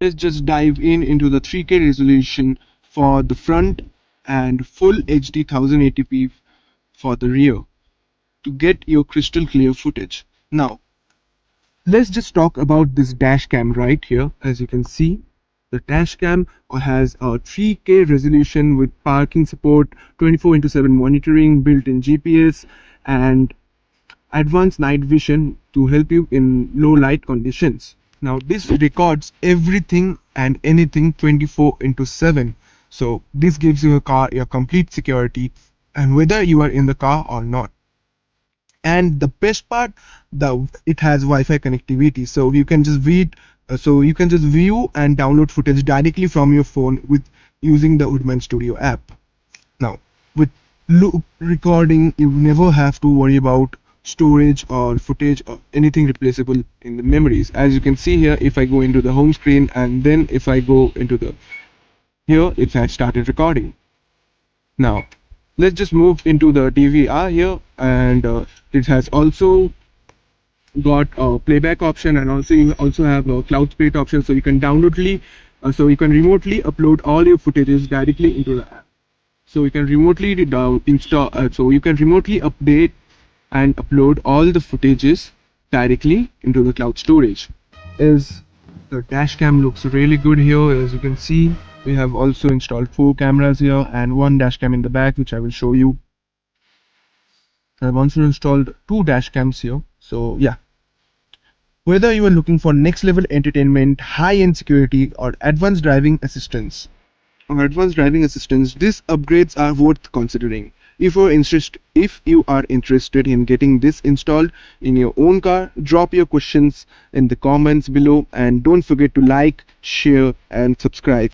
Let's just dive into the 3K resolution for the front and full HD 1080p for the rear to get your crystal clear footage. Now, let's just talk about this dash cam right here. As you can see, the dash cam has a 3K resolution with parking support, 24/7 monitoring, built-in GPS, and advanced night vision to help you in low light conditions. Now this records everything and anything 24/7. So this gives you a car a complete security, and whether you are in the car or not. And the best part, it has Wi-Fi connectivity, so you can just view and download footage directly from your phone with using the Woodman Studio app. Now, with loop recording, you never have to worry about storage or footage or anything replaceable in the memories. As you can see here, if I go into the home screen and then if I go into the here, it has started recording. Now, let's just move into the DVR here, and it has also got a playback option, and also you also have a cloud state option, so you can so you can remotely upload all your footages directly into the app. So you can remotely install so you can remotely update and upload all the footages directly into the cloud storage. Is the dash cam looks really good here. As you can see, we have also installed 4 cameras here and one dash cam in the back, which I will show you. I've also installed 2 dash cams here. So yeah, whether you are looking for next level entertainment, high end security, or advanced driving assistance, these upgrades are worth considering. If you are interested in getting this installed in your own car, drop your questions in the comments below, and don't forget to like, share, and subscribe.